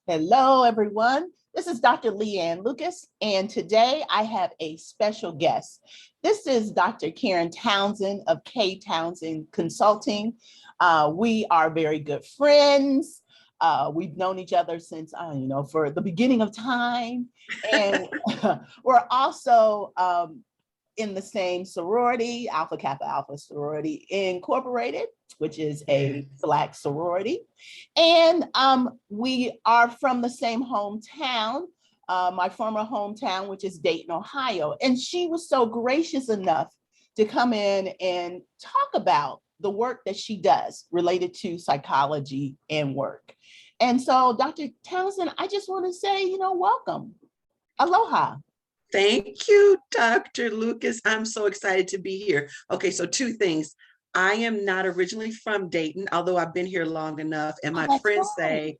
Hello, everyone. This is Dr. Leanne Lucas, and today I have a special guest. This is Dr. Karen Townsend of KTownsend Consulting. We are very good friends. We've known each other since, for the beginning of time. And we're also in the same sorority, Alpha Kappa Alpha Sorority Incorporated, which is a Black sorority. And we are from the same hometown, my former hometown, which is Dayton, Ohio. And she was so gracious enough to come in and talk about the work that she does related to psychology and work. And so, Dr. Townsend, I just want to say, welcome. Aloha. Thank you, Dr. Lucas. I'm so excited to be here. Okay, so two things. I am not originally from Dayton, although I've been here long enough. And my friends say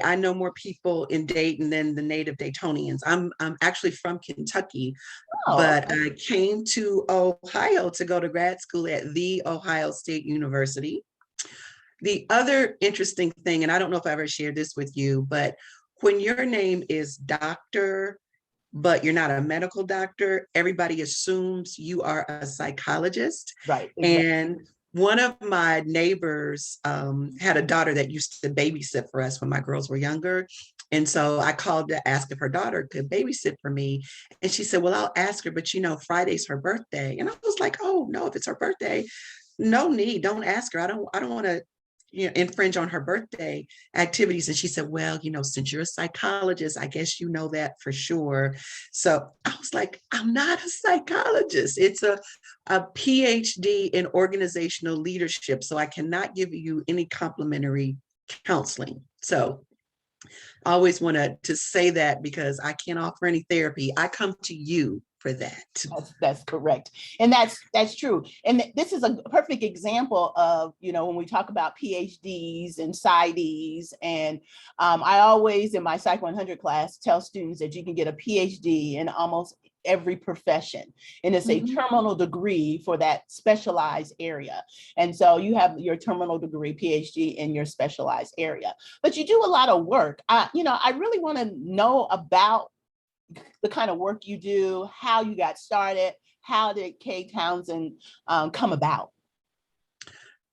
I know more people in Dayton than the native Daytonians. I'm actually from Kentucky, but I came to Ohio to go to grad school at The Ohio State University. The other interesting thing, and I don't know if I ever shared this with you, but when your name is Dr., but you're not a medical doctor, everybody assumes you are a psychologist. Right. Exactly. And one of my neighbors had a daughter that used to babysit for us when my girls were younger. And so I called to ask if her daughter could babysit for me. And she said, well, I'll ask her, but Friday's her birthday. And I was like, oh no, if it's her birthday, no need, don't ask her. I don't want to infringe on her birthday activities. And she said, well, since you're a psychologist, I guess you know that for sure. So I was like, I'm not a psychologist. It's a PhD in organizational leadership. So I cannot give you any complimentary counseling. So I always wanted to say that because I can't offer any therapy. I come to you for that. That's correct. And that's true. And this is a perfect example of, when we talk about PhDs and PsyDs, and I always in my Psych 100 class tell students that you can get a PhD in almost every profession. And it's a terminal degree for that specialized area. And so you have your terminal degree, PhD in your specialized area, but you do a lot of work. I really want to know about the kind of work you do, how you got started, how did KTownsend come about?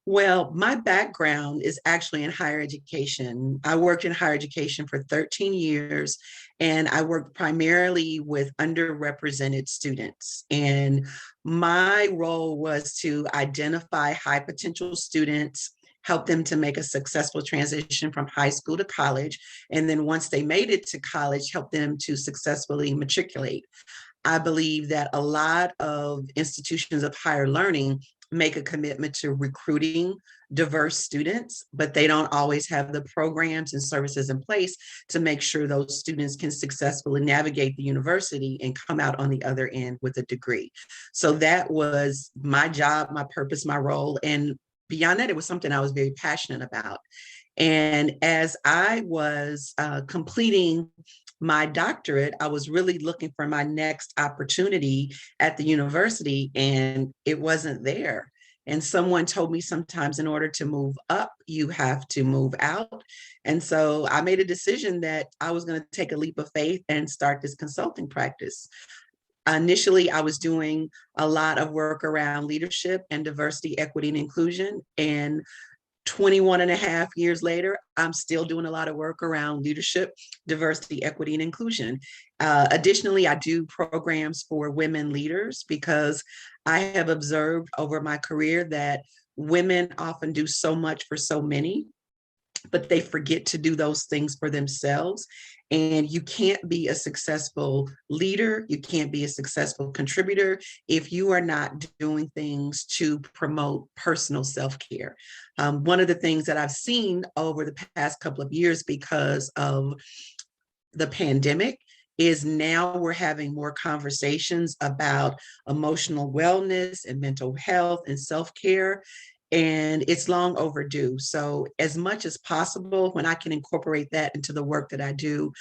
Well, my background is actually in higher education. I worked in higher education for 13 years, and I worked primarily with underrepresented students. And my role was to identify high potential students, help them to make a successful transition from high school to college. And then once they made it to college, help them to successfully matriculate. I believe that a lot of institutions of higher learning make a commitment to recruiting diverse students, but they don't always have the programs and services in place to make sure those students can successfully navigate the university and come out on the other end with a degree. So that was my job, my purpose, my role. And beyond that, it was something I was very passionate about. And as I was completing my doctorate, I was really looking for my next opportunity at the university, and it wasn't there. And someone told me sometimes in order to move up, you have to move out. And so I made a decision that I was going to take a leap of faith and start this consulting practice. Initially, I was doing a lot of work around leadership and diversity, equity, and inclusion. And 21 and a half years later, I'm still doing a lot of work around leadership, diversity, equity, and inclusion. Additionally, I do programs for women leaders because I have observed over my career that women often do so much for so many, but they forget to do those things for themselves. And you can't be a successful leader, you can't be a successful contributor if you are not doing things to promote personal self-care. One of the things that I've seen over the past couple of years because of the pandemic is now we're having more conversations about emotional wellness and mental health and self-care. And it's long overdue. So as much as possible, when I can incorporate that into the work that I do,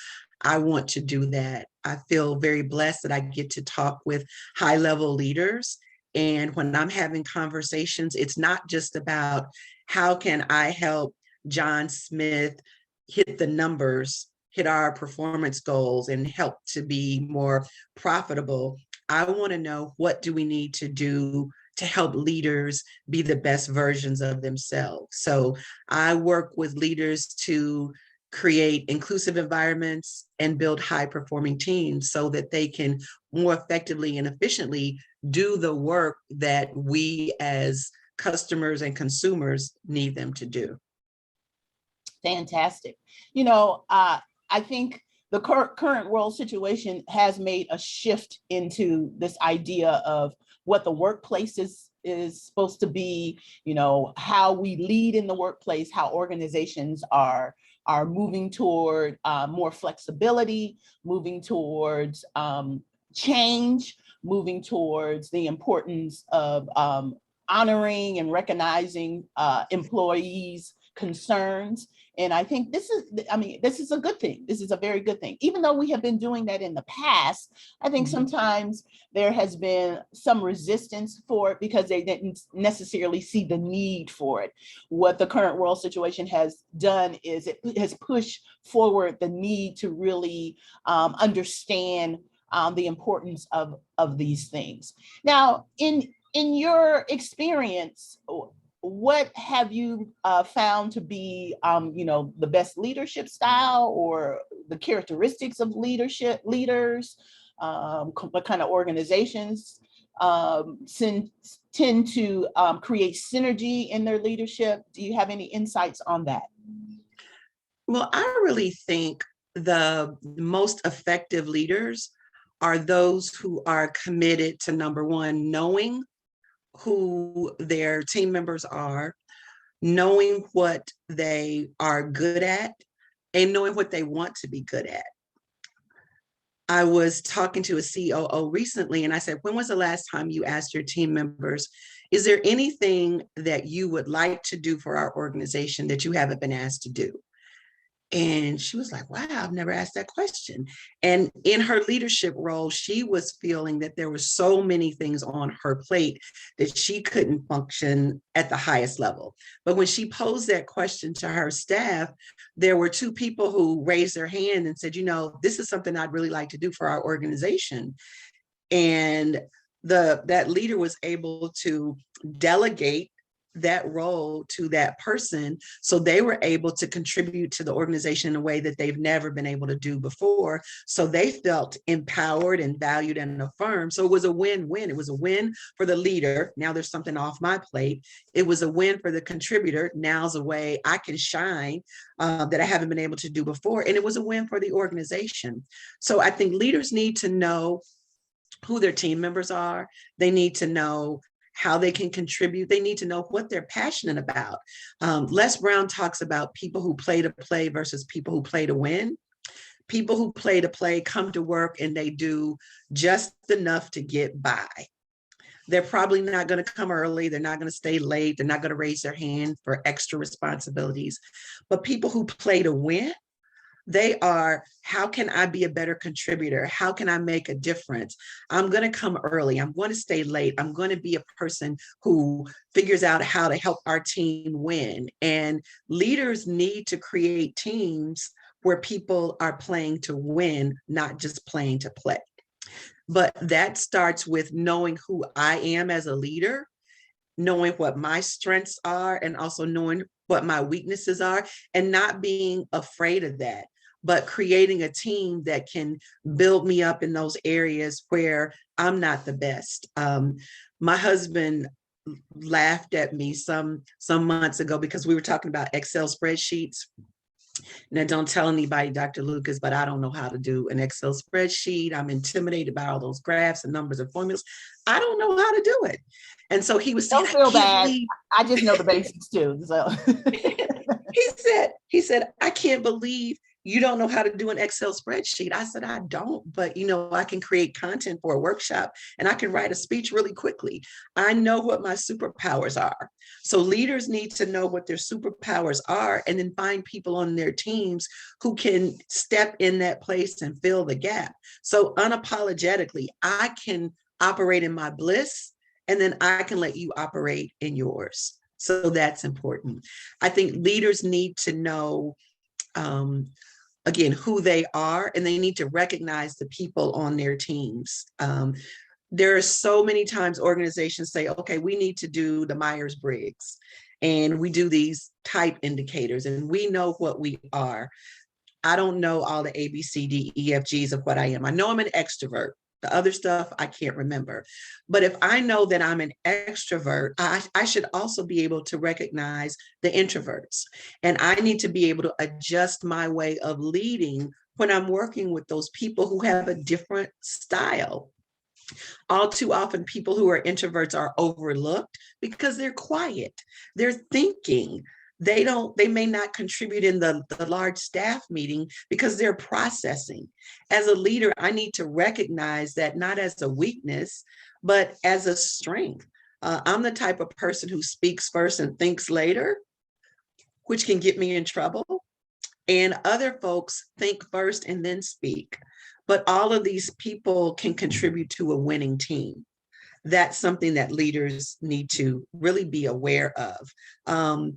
I want to do that. I feel very blessed that I get to talk with high-level leaders. And when I'm having conversations, it's not just about how can I help John Smith hit the numbers, hit our performance goals, and help to be more profitable. I want to know, what do we need to do to help leaders be the best versions of themselves? So I work with leaders to create inclusive environments and build high performing teams so that they can more effectively and efficiently do the work that we as customers and consumers need them to do. Fantastic. I think the current world situation has made a shift into this idea of what the workplace is supposed to be, how we lead in the workplace, how organizations are moving toward more flexibility, moving towards change, moving towards the importance of honoring and recognizing employees' concerns. And I think this is a good thing. This is a very good thing. Even though we have been doing that in the past, I think sometimes there has been some resistance for it because they didn't necessarily see the need for it. What the current world situation has done is it has pushed forward the need to really understand the importance of these things. Now, in your experience, what have you found to be, the best leadership style or the characteristics of leaders? What kind of organizations tend to create synergy in their leadership? Do you have any insights on that? Well, I really think the most effective leaders are those who are committed to, number one, knowing who their team members are, knowing what they are good at, and knowing what they want to be good at. I was talking to a COO recently, and I said, when was the last time you asked your team members, is there anything that you would like to do for our organization that you haven't been asked to do? And she was like, wow, I've never asked that question. And in her leadership role, she was feeling that there were so many things on her plate that she couldn't function at the highest level. But when she posed that question to her staff, there were two people who raised their hand and said, this is something I'd really like to do for our organization. And that leader was able to delegate that role to that person, so they were able to contribute to the organization in a way that they've never been able to do before. So they felt empowered and valued and affirmed. So it was a win-win. It was a win for the leader. Now there's something off my plate. It was a win for the contributor. Now's a way I can shine that I haven't been able to do before. And it was a win for the organization. So I think leaders need to know who their team members are. They need to know how they can contribute. They need to know what they're passionate about. Les Brown talks about people who play to play versus people who play to win. People who play to play come to work and they do just enough to get by. They're probably not going to come early. They're not going to stay late. They're not going to raise their hand for extra responsibilities. But people who play to win, they are, how can I be a better contributor? How can I make a difference? I'm going to come early. I'm going to stay late. I'm going to be a person who figures out how to help our team win. And leaders need to create teams where people are playing to win, not just playing to play. But that starts with knowing who I am as a leader, knowing what my strengths are, and also knowing what my weaknesses are, and not being afraid of that, but creating a team that can build me up in those areas where I'm not the best. My husband laughed at me some months ago because we were talking about Excel spreadsheets. Now, don't tell anybody, Dr. Lucas, but I don't know how to do an Excel spreadsheet. I'm intimidated by all those graphs and numbers and formulas. I don't know how to do it. And so he was saying, don't feel bad. I just know the basics too. So he said, I can't believe you don't know how to do an Excel spreadsheet. I said, I don't, but I can create content for a workshop and I can write a speech really quickly. I know what my superpowers are. So leaders need to know what their superpowers are and then find people on their teams who can step in that place and fill the gap. So unapologetically, I can operate in my bliss and then I can let you operate in yours. So that's important. I think leaders need to know again, who they are, and they need to recognize the people on their teams. There are so many times organizations say, okay, we need to do the Myers-Briggs, and we do these type indicators, and we know what we are. I don't know all the A, B, C, D, E, F, Gs of what I am. I know I'm an extrovert. The other stuff I can't remember. But if I know that I'm an extrovert, I should also be able to recognize the introverts. And I need to be able to adjust my way of leading when I'm working with those people who have a different style. All too often, people who are introverts are overlooked because they're quiet, they're thinking. They may not contribute in the large staff meeting because they're processing. As a leader, I need to recognize that not as a weakness, but as a strength. I'm the type of person who speaks first and thinks later, which can get me in trouble. And other folks think first and then speak. But all of these people can contribute to a winning team. That's something that leaders need to really be aware of.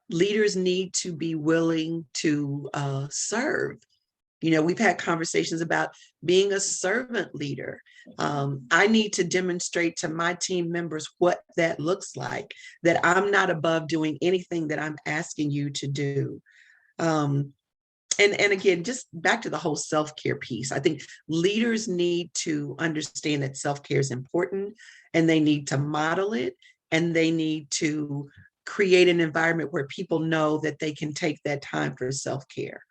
Leaders need to be willing to serve. You know, we've had conversations about being a servant leader. I need to demonstrate to my team members what that looks like, that I'm not above doing anything that I'm asking you to do. And again, just back to the whole self-care piece, I think leaders need to understand that self-care is important, and they need to model it, and they need to create an environment where people know that they can take that time for self-care.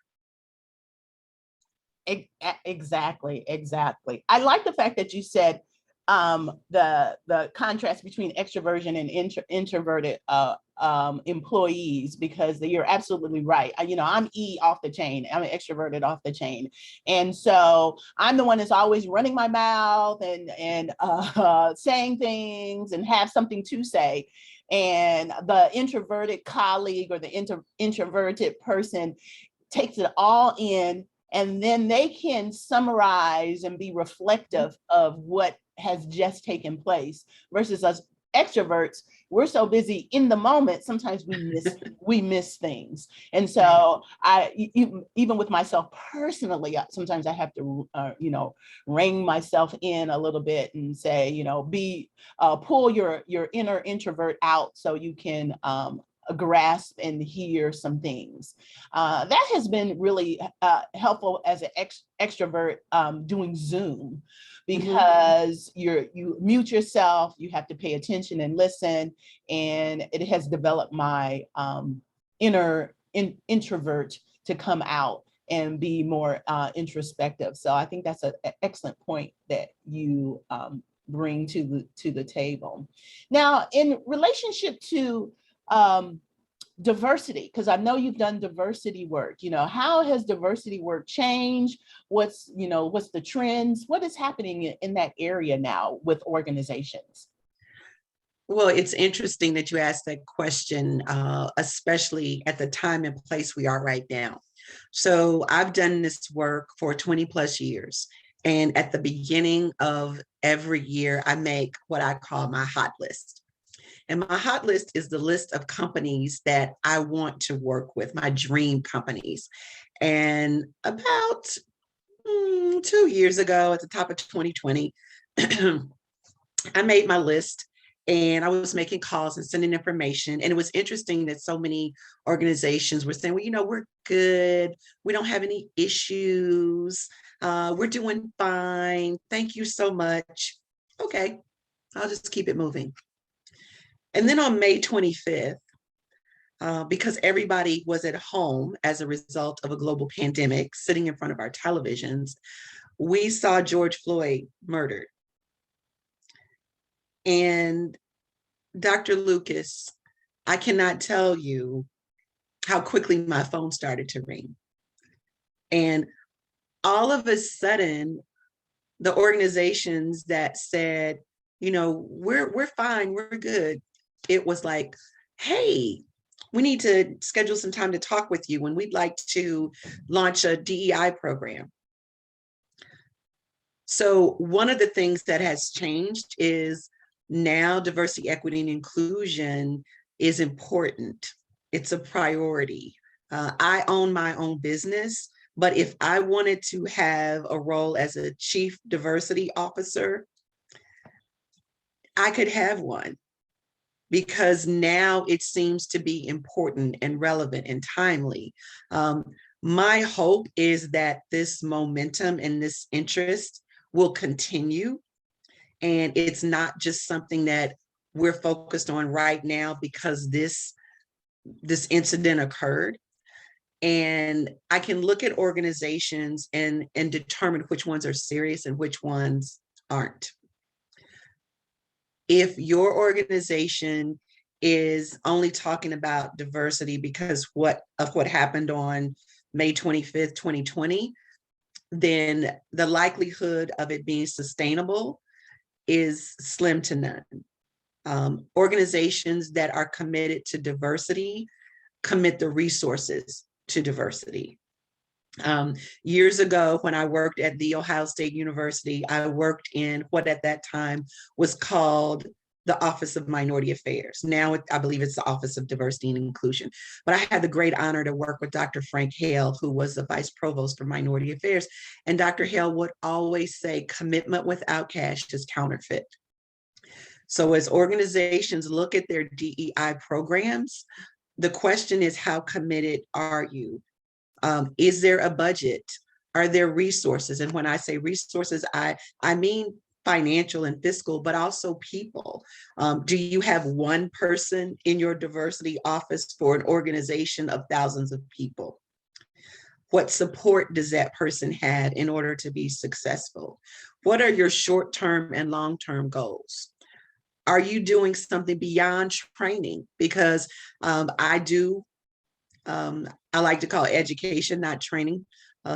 Exactly, exactly. I like the fact that you said the contrast between extroversion and introverted employees, because you're absolutely right. I'm E off the chain. I'm an extroverted off the chain, and so I'm the one that's always running my mouth and saying things and have something to say. And the introverted colleague or the introverted person takes it all in, and then they can summarize and be reflective of what has just taken place, versus us extroverts. We're so busy in the moment, sometimes we miss things. And so even with myself personally, sometimes I have to rein myself in a little bit and say, pull your inner introvert out so you can grasp and hear some things. That has been really helpful as an extrovert doing Zoom, because you mute yourself, you have to pay attention and listen, and it has developed my inner introvert to come out and be more introspective. So I think that's an excellent point that you bring to the table. Now, in relationship to diversity, because I know you've done diversity work, how has diversity work changed? What's the trends? What is happening in that area now with organizations? Well, it's interesting that you asked that question, especially at the time and place we are right now. So I've done this work for 20 plus years. And at the beginning of every year, I make what I call my hot list. And my hot list is the list of companies that I want to work with, my dream companies. And about 2 years ago, at the top of 2020, I made my list, and I was making calls and sending information. And it was interesting that so many organizations were saying, well, we're good. We don't have any issues. We're doing fine. Thank you so much. Okay, I'll just keep it moving. And then on May 25th, because everybody was at home as a result of a global pandemic, sitting in front of our televisions, we saw George Floyd murdered. And Dr. Lucas, I cannot tell you how quickly my phone started to ring. And all of a sudden, the organizations that said, we're fine, we're good, it was like, hey, we need to schedule some time to talk with you, and we'd like to launch a DEI program. So one of the things that has changed is now diversity, equity, and inclusion is important. It's a priority. I own my own business, but if I wanted to have a role as a chief diversity officer, I could have one because now it seems to be important and relevant and timely. Um, my hope is that this momentum and this interest will continue. And it's not just something that we're focused on right now because this incident occurred. And I can look at organizations and determine which ones are serious and which ones aren't. If your organization is only talking about diversity because what happened on May 25th, 2020, then the likelihood of it being sustainable is slim to none. Organizations that are committed to diversity commit the resources to diversity. Years ago, when I worked at The Ohio State University, I worked in what at that time was called the Office of Minority Affairs. Now, I believe it's the Office of Diversity and Inclusion. But I had the great honor to work with Dr. Frank Hale, who was the Vice Provost for Minority Affairs. And Dr. Hale would always say, commitment without cash is counterfeit. So as organizations look at their DEI programs, the question is, how committed are you? Is there a budget? Are there resources? And when I say resources, I mean financial and fiscal, but also people. Do you have one person in your diversity office for an organization of thousands of people? What support does that person have in order to be successful? What are your short-term and long-term goals? Are you doing something beyond training? Because I like to call it education, not training.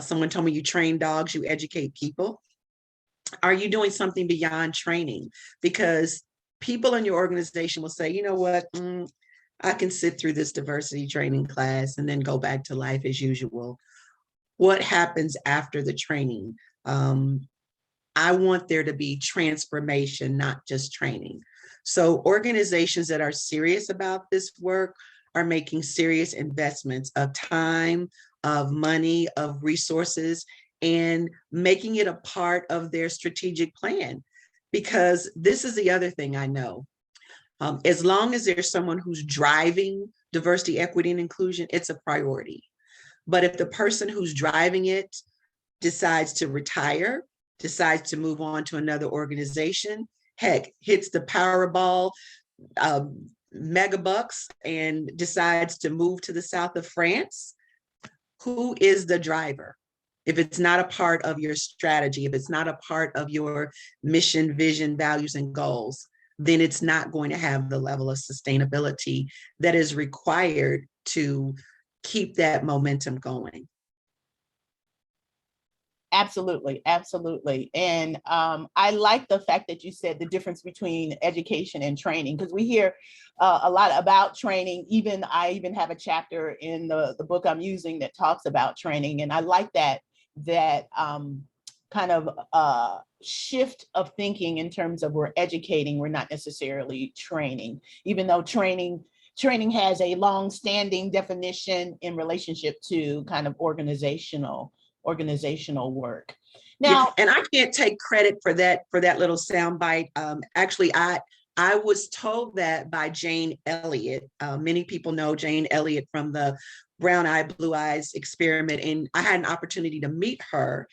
Someone told me you train dogs, you educate people. Are you doing something beyond training? Because people in your organization will say, you know what, I can sit through this diversity training class and then go back to life as usual. What happens after the training? I want there to be transformation, not just training. So organizations that are serious about this work are making serious investments of time, of money, of resources, and making it a part of their strategic plan. Because this is the other thing I know. As long as there's someone who's driving diversity, equity, and inclusion, it's a priority. But if the person who's driving it decides to retire, decides to move on to another organization, heck, hits the Powerball, mega bucks, and decides to move to the south of France, who is the driver? If it's not a part of your strategy, if it's not a part of your mission, vision, values, and goals, then it's not going to have the level of sustainability that is required to keep that momentum going. Absolutely, absolutely. And I like the fact that you said the difference between education and training, because we hear a lot about training. I even have a chapter in the book I'm using that talks about training. And I like that kind of shift of thinking in terms of we're educating, we're not necessarily training, even though training has a long-standing definition in relationship to kind of organizational work. Now, yeah, and I can't take credit for that little soundbite. Actually, I was told that by Jane Elliott. Many people know Jane Elliott from the Brown Eye, Blue Eyes experiment, and I had an opportunity to meet her.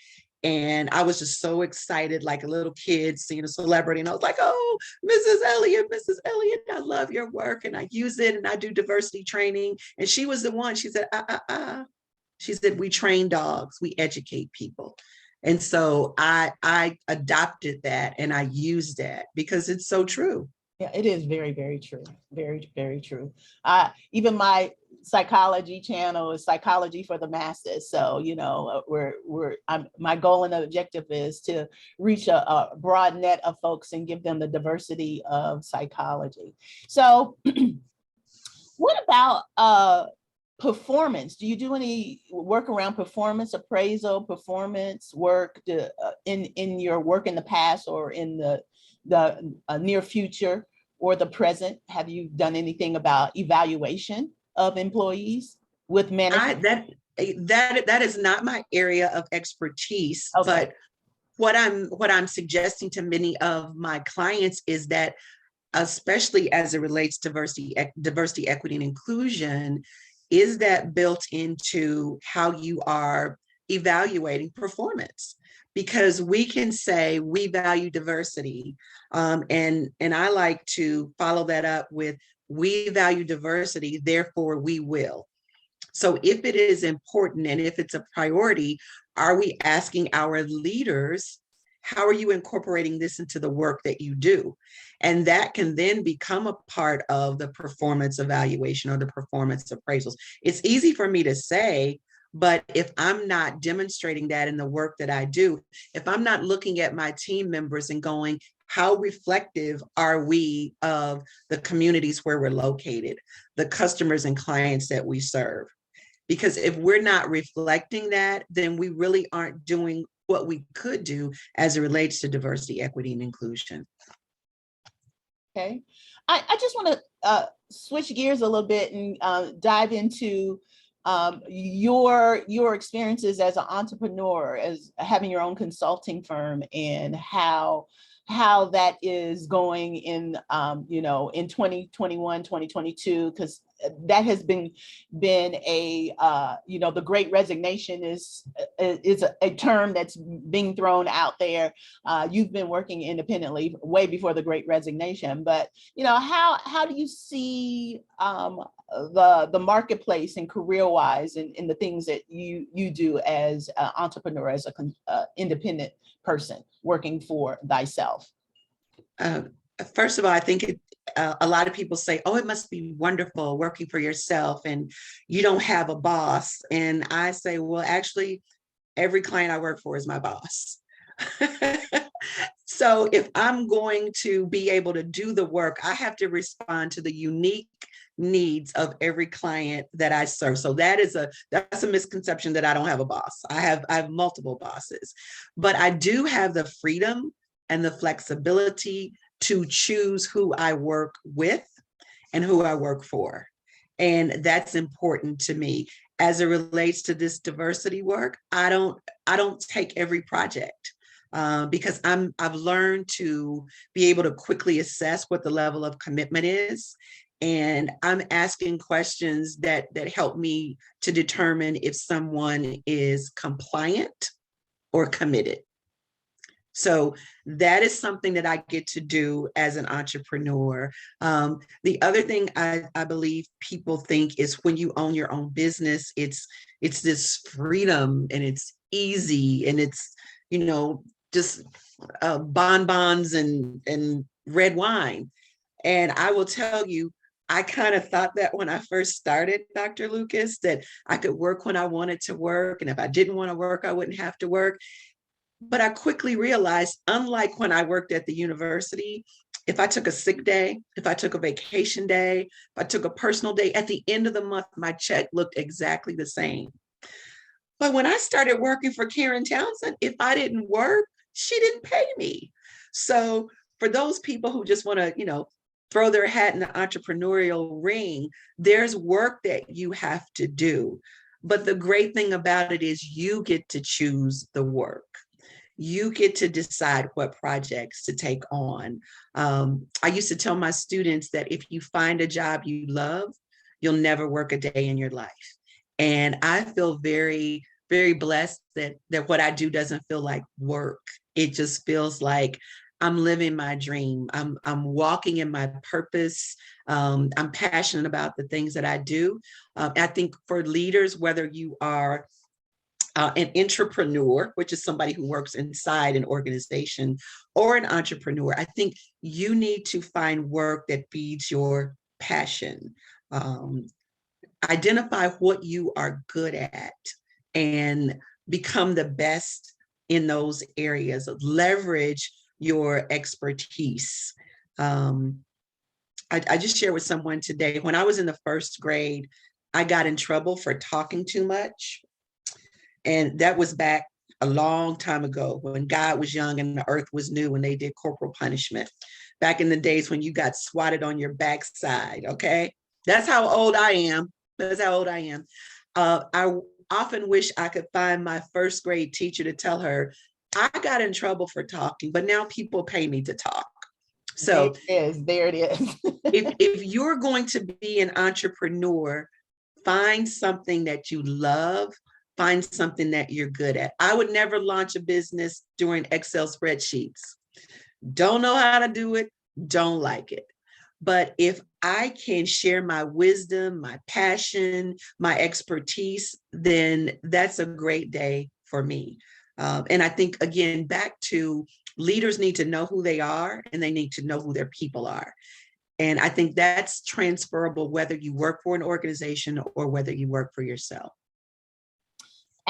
And I was just so excited, like a little kid seeing a celebrity. And I was like, oh, Mrs. Elliott, I love your work. And I use it and I do diversity training. And she was the one, she said, She said, we train dogs, we educate people. And so I adopted that and I used that because it's so true. Yeah, it is very, very true. Very, very true. Even my psychology channel is Psychology for the Masses. So, my goal and objective is to reach a broad net of folks and give them the diversity of psychology. So what about performance? Do you do any work around performance appraisal, performance work in your work in the past or in the near future or the present? Have you done anything about evaluation of employees? with I management? that is not my area of expertise, Okay. but what I'm suggesting to many of my clients is that, especially as it relates to diversity, equity, and inclusion, is that built into how you are evaluating performance? Because we can say we value diversity, and I like to follow that up with we value diversity, therefore we will. So if it is important and if it's a priority, are we asking our leaders, how are you incorporating this into the work that you do? And that can then become a part of the performance evaluation or the performance appraisals. It's easy for me to say, but if I'm not demonstrating that in the work that I do, if I'm not looking at my team members and going, how reflective are we of the communities where we're located, the customers and clients that we serve? Because if we're not reflecting that, then we really aren't doing what we could do as it relates to diversity, equity, and inclusion. Okay. I just want to switch gears a little bit and dive into your experiences as an entrepreneur, as having your own consulting firm, and how that is going in in 2021, 2022, because that has been a the Great Resignation is a term that's being thrown out there. You've been working independently way before the Great Resignation, but how do you see the marketplace and career wise, and the things that you do as an entrepreneur, as a independent person working for thyself? Uh, First of all, I think a lot of people say, oh, it must be wonderful working for yourself and you don't have a boss. And I say, well, actually, every client I work for is my boss. So if I'm going to be able to do the work, I have to respond to the unique needs of every client that I serve. So that's a misconception that I don't have a boss. I have multiple bosses, but I do have the freedom and the flexibility to choose who I work with and who I work for. And that's important to me. As it relates to this diversity work, I don't take every project. Because I've learned to be able to quickly assess what the level of commitment is, and I'm asking questions that help me to determine if someone is compliant or committed. So that is something that I get to do as an entrepreneur. The other thing I believe people think is when you own your own business, it's this freedom and it's easy and it's just bonbons and red wine. And I will tell you, I kind of thought that when I first started, Dr. Lucas, that I could work when I wanted to work. And if I didn't want to work, I wouldn't have to work. But I quickly realized, unlike when I worked at the university, if I took a sick day, if I took a vacation day, if I took a personal day, at the end of the month, my check looked exactly the same. But when I started working for Karen Townsend, if I didn't work, she didn't pay me. So for those people who just want to, throw their hat in the entrepreneurial ring, there's work that you have to do. But the great thing about it is you get to choose the work. You get to decide what projects to take on. I used to tell my students that if you find a job you love, you'll never work a day in your life. And I feel very, very blessed that what I do doesn't feel like work. It just feels like I'm living my dream. I'm walking in my purpose. I'm passionate about the things that I do. I think for leaders, whether you are an entrepreneur, which is somebody who works inside an organization, or an entrepreneur, I think you need to find work that feeds your passion. Identify what you are good at and become the best in those areas. Leverage your expertise. I just shared with someone today, when I was in the first grade, I got in trouble for talking too much. And that was back a long time ago when God was young and the earth was new and they did corporal punishment. Back in the days when you got swatted on your backside, okay? That's how old I am. That's how old I am. I often wish I could find my first grade teacher to tell her, I got in trouble for talking, but now people pay me to talk. There So it is. There it is. if you're going to be an entrepreneur, find something that you love, find something that you're good at. I would never launch a business doing Excel spreadsheets. Don't know how to do it, don't like it. But if I can share my wisdom, my passion, my expertise, then that's a great day for me. And I think, again, back to leaders need to know who they are and they need to know who their people are. And I think that's transferable whether you work for an organization or whether you work for yourself.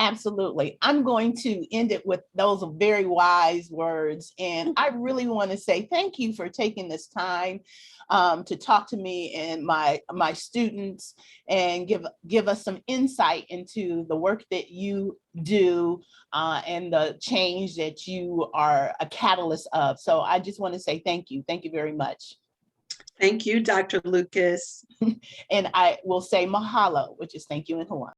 Absolutely. I'm going to end it with those very wise words. And I really want to say thank you for taking this time to talk to me and my students and give us some insight into the work that you do and the change that you are a catalyst of. So I just want to say thank you. Thank you very much. Thank you, Dr. Lucas. And I will say mahalo, which is thank you in Hawaiian.